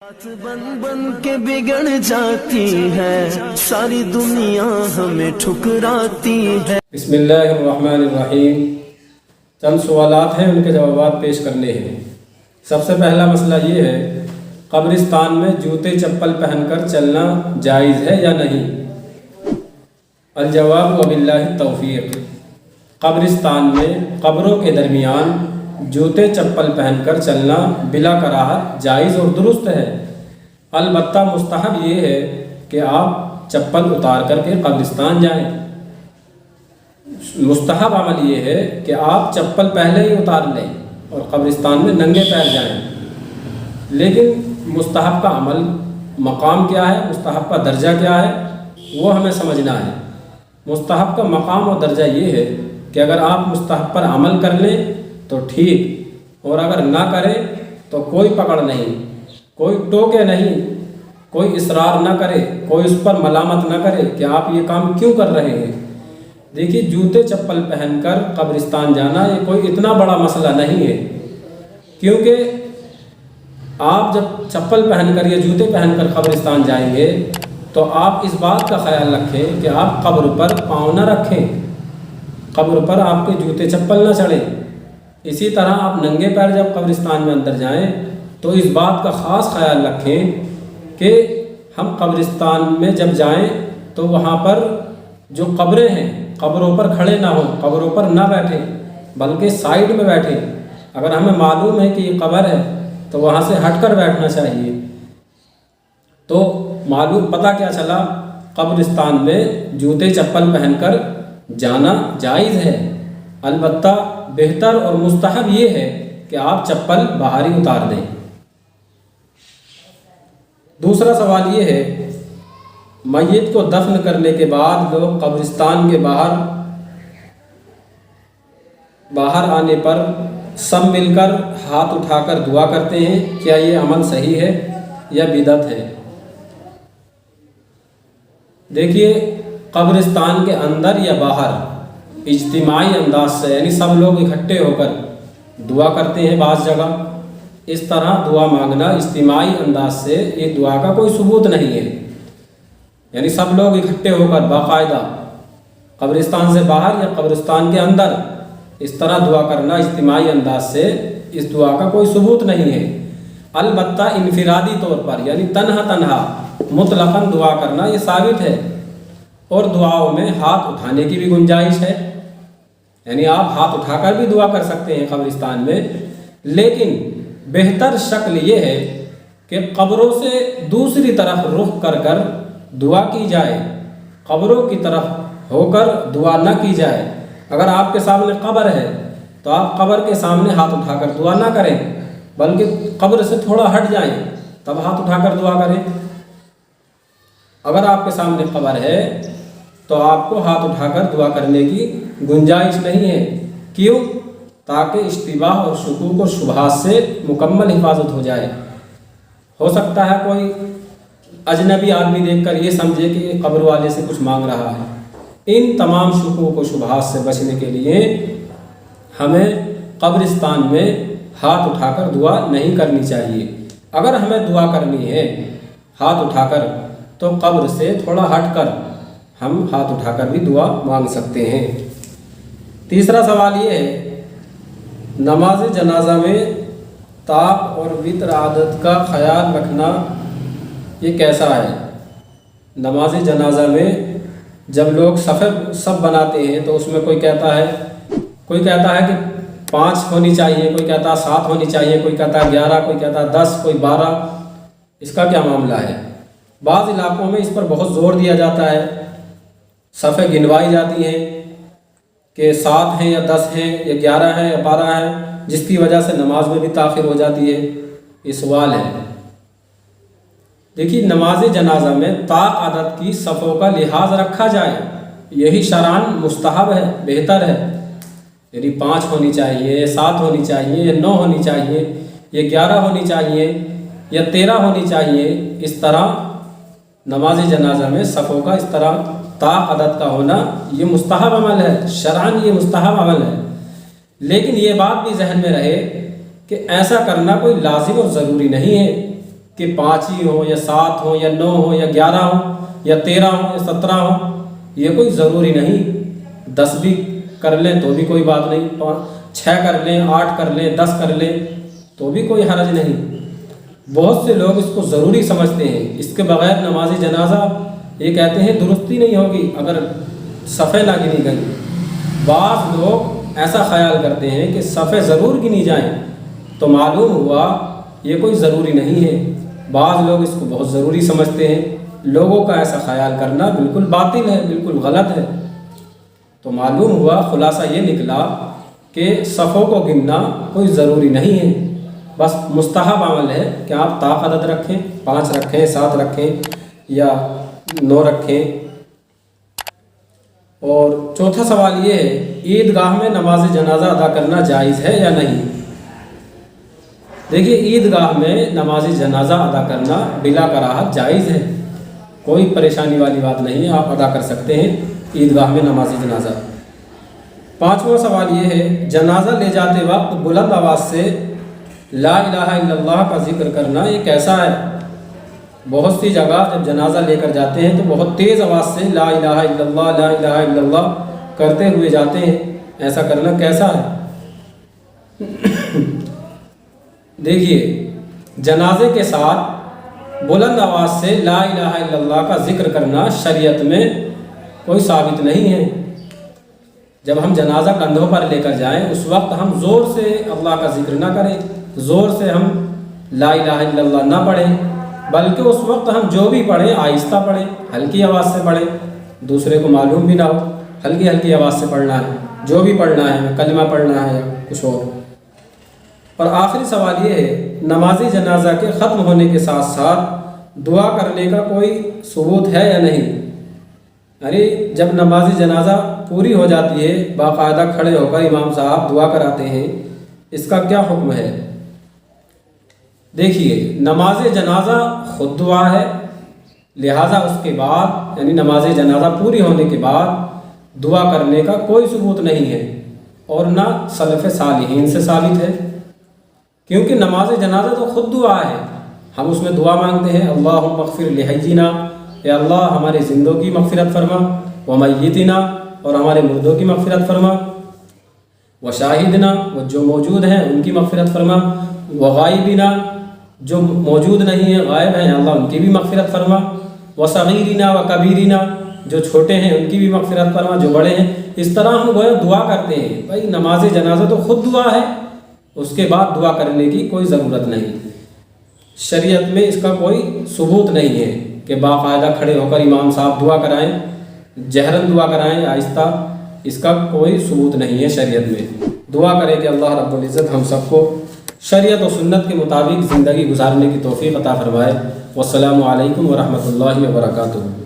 बन बन के बिगड़ जाती है, सारी दुनिया हमें ठुकराती है। बिस्मिल्लाहिर्रहमानिर्रहीम। चंद सवालात हैं, उनके जवाब पेश करने हैं। सबसे पहला मसला ये है, कब्रिस्तान में जूते चप्पल पहनकर चलना जायज़ है या नहीं? अल-जवाब वबिल्लाहि तौफीक। कब्रिस्तान में कब्रों के दरमियान जूते चप्पल पहनकर चलना बिला कराहत जायज़ और दुरुस्त है। अलबत्ता मुस्तहब ये है कि आप चप्पल उतार करके कब्रिस्तान जाएं। मुस्तहब अमल ये है कि आप चप्पल पहले ही उतार लें और कब्रिस्तान में नंगे पैर जाएं। लेकिन मुस्तहब का अमल मकाम क्या है, मुस्तहब का दर्जा क्या है, वो हमें समझना है। मुस्तहब का मकाम और दर्जा ये है कि अगर आप मुस्तहब पर अमल कर लें तो ठीक, और अगर ना करें तो कोई पकड़ नहीं, कोई टोके नहीं, कोई इसरार ना करे, कोई उस पर मलामत ना करे कि आप ये काम क्यों कर रहे हैं। देखिए, जूते चप्पल पहनकर कब्रिस्तान जाना ये कोई इतना बड़ा मसला नहीं है, क्योंकि आप जब चप्पल पहनकर या जूते पहनकर कब्रिस्तान जाएंगे तो आप इस बात का ख्याल रखें कि आप कब्र पर पाँव न रखें, कब्र पर आपके जूते चप्पल न चढ़ें। इसी तरह आप नंगे पैर जब कब्रिस्तान में अंदर जाएं तो इस बात का ख़ास ख्याल रखें कि हम कब्रिस्तान में जब जाएं तो वहाँ पर जो कब्रें हैं, कब्रों पर खड़े ना हों, कब्रों पर ना बैठें, बल्कि साइड में बैठें। अगर हमें मालूम है कि ये कब्र है तो वहाँ से हटकर बैठना चाहिए। तो मालूम पता क्या चला, कब्रिस्तान में जूते चप्पल पहनकर जाना जायज़ है। अलबत्ता बेहतर और मुस्तहब ये है कि आप चप्पल बाहर ही उतार दें। दूसरा सवाल ये है, मैयत को दफन करने के बाद लोग कब्रिस्तान के बाहर आने पर सब मिलकर हाथ उठाकर दुआ करते हैं, क्या ये अमल सही है या बिदअत है? देखिए, कब्रिस्तान के अंदर या बाहर इज्तिमाई अंदाज से, यानी सब लोग इकट्ठे होकर दुआ करते हैं बाज़ जगह। इस तरह दुआ मांगना इज्तिमाई अंदाज से ये दुआ का कोई सबूत नहीं है। यानी सब लोग इकट्ठे होकर बाकायदा कब्रिस्तान से बाहर या कब्रिस्तान के अंदर इस तरह दुआ करना इज्तिमाई अंदाज से, इस दुआ का कोई सबूत नहीं है। अलबत्ता इनफिरादी तौर पर, यानी तन्हा मुतलकन दुआ करना ये साबित है, और दुआओं में हाथ उठाने की भी गुंजाइश है। यानी आप हाथ उठाकर भी दुआ कर सकते हैं कब्रिस्तान में। लेकिन बेहतर शक्ल ये है कि कब्रों से दूसरी तरफ रुख कर दुआ की जाए, कब्रों की तरफ होकर दुआ न की जाए। अगर आपके सामने कब्र है तो आप कब्र के सामने हाथ उठाकर दुआ ना करें, बल्कि कब्र से थोड़ा हट जाएं, तब हाथ उठाकर दुआ करें। अगर आपके सामने कब्र है तो आपको हाथ उठाकर दुआ करने की गुंजाइश नहीं है। क्यों? ताकि इश्तिबाह और शुकूक और शुबहात से मुकम्मल हिफाजत हो जाए। हो सकता है कोई अजनबी आदमी देखकर ये समझे कि ये कब्र वाले से कुछ मांग रहा है। इन तमाम शुकूक और शुबहात से बचने के लिए हमें कब्रिस्तान में हाथ उठाकर दुआ नहीं करनी चाहिए। अगर हमें दुआ करनी है हाथ उठाकर, तो कब्र से थोड़ा हटकर हम हाथ उठाकर भी दुआ मांग सकते हैं। तीसरा सवाल ये है, नमाज जनाजा में ताप और वितर आदत का ख्याल रखना ये कैसा है? नमाज जनाजा में जब लोग सब बनाते हैं तो उसमें कोई कहता है कि 5 होनी चाहिए, कोई कहता है 7 होनी चाहिए, कोई कहता है 11, कोई कहता है 10, कोई 12। इसका क्या मामला है? बाज़ इलाक़ों में इस पर बहुत ज़ोर दिया जाता है, सफ़े गिनवाई जाती हैं कि 7 हैं या 10 हैं या 11 हैं या 12 हैं, जिसकी वजह से नमाज में भी ताख़िर हो जाती है। ये सवाल है। देखिए, नमाज जनाजा में ताक आदत की सफ़ों का लिहाज रखा जाए, यही शरान मुस्तहब है, बेहतर है। यदि 5 होनी चाहिए, 7 होनी चाहिए, या 9 होनी चाहिए, या 11 होनी चाहिए, या 13 होनी चाहिए, इस तरह नमाज जनाजा में सफ़ों का इस तरह ताक आदत का होना ये मुस्तहब अमल है, शरअन ये मुस्तहब अमल है। लेकिन ये बात भी जहन में रहे कि ऐसा करना कोई लाजिम और ज़रूरी नहीं है। कि 5 ही हो या 7 हो या 9 हो या 11 हो या 13 हो या 17 हो, ये कोई ज़रूरी नहीं। 10 भी कर लें तो भी कोई बात नहीं, 6 कर लें, 8 कर लें, 10 कर लें तो भी कोई हरज नहीं। बहुत से लोग इसको ज़रूरी समझते हैं, इसके बगैर नमाज जनाजा ये कहते हैं दुरुस्ती नहीं होगी अगर सफ़े ना गिनी गई। बाज़ लोग ऐसा ख्याल करते हैं कि सफ़े ज़रूर गिनी जाएं, तो मालूम हुआ ये कोई ज़रूरी नहीं है। बाज़ लोग इसको बहुत ज़रूरी समझते हैं। लोगों का ऐसा ख्याल करना बिल्कुल बातिल है, बिल्कुल गलत है। तो मालूम हुआ, खुलासा ये निकला कि सफ़ों को गिनना कोई ज़रूरी नहीं है, बस मुस्तहब अमल है कि आप ताक अदद रखें, 5 रखें, 7 रखें या 9 रखें। और चौथा सवाल ये है, ईदगाह में नमाज जनाजा अदा करना जायज़ है या नहीं। देखिए, ईदगाह में नमाज जनाजा अदा करना बिला कराहत जायज़ है, कोई परेशानी वाली बात नहीं है, आप अदा कर सकते हैं ईदगाह में नमाज जनाजा। 5वां सवाल ये है, जनाजा ले जाते वक्त बुलंद आवाज़ से ला इलाहा इल्लल्लाह का जिक्र करना ये कैसा है। बहुत सी जगह जब जनाजा लेकर जाते हैं तो बहुत तेज़ आवाज़ से ला इलाहा इल्लल्लाह, ला इलाहा इल्लल्लाह करते हुए जाते हैं, ऐसा करना कैसा है। देखिए, जनाजे के साथ बुलंद आवाज़ से ला इलाहा इल्लल्लाह का जिक्र करना शरीयत में कोई साबित नहीं है। जब हम जनाजा कंधों पर लेकर जाएं उस वक्त हम ज़ोर से अल्लाह का जिक्र ना करें, ज़ोर से हम ला इलाहा इल्लल्लाह ना पढ़ें, बल्कि उस वक्त हम जो भी पढ़ें आहिस्ता पढ़ें, हल्की आवाज़ से पढ़ें, दूसरे को मालूम भी ना हो, हल्की हल्की आवाज़ से पढ़ना है, जो भी पढ़ना है, कलमा पढ़ना है या कुछ और आखिरी सवाल ये है, नमाज जनाजा के ख़त्म होने के साथ साथ दुआ करने का कोई सबूत है या नहीं। अरे, जब नमाज जनाजा पूरी हो जाती है, बाकायदा खड़े होकर इमाम साहब दुआ कराते हैं, इसका क्या हुक्म है। देखिए, नमाज जनाजा खुद दुआ है, लिहाजा उसके बाद यानी नमाज जनाजा पूरी होने के बाद दुआ करने का कोई सबूत नहीं है और ना सलफ़ सालिहीन से साबित है, क्योंकि नमाज जनाजा तो खुद दुआ है। हम उसमें दुआ मांगते हैं, अल्लाहुम्मा मग़फ़िर लिहय्यिना, या अल्लाह हमारे ज़िंदों की मग़फ़िरत फरमा, व मय्यितिना, और हमारे मुर्दों की मग़फ़िरत फरमा, व शाहिदना, वो जो मौजूद हैं उनकी मग़फ़िरत फरमा, व गायबिना, जो मौजूद नहीं है गायब हैं अल्लाह उनकी भी मग़फ़िरत फरमा, व सगीरिना व कबीरिना, जो छोटे हैं उनकी भी मग़फ़िरत फरमा, जो बड़े हैं। इस तरह हम गोया दुआ करते हैं। भाई, नमाज जनाजा तो खुद दुआ है, उसके बाद दुआ करने की कोई ज़रूरत नहीं। शरीयत में इसका कोई सबूत नहीं है कि बाकायदा खड़े होकर इमाम साहब दुआ कराएं, जहरन दुआ कराएं, आहिस्ता, इसका कोई सबूत नहीं है शरीयत में। दुआ करें कि अल्लाह रब्बुल इज़्ज़त हम सबको शरीयत और सुन्नत के मुताबिक ज़िंदगी गुजारने की तौफ़ीक़ अता फ़रमाए। वस्सलामु अलैकुम व रहमतुल्लाहि व बरकातुहू।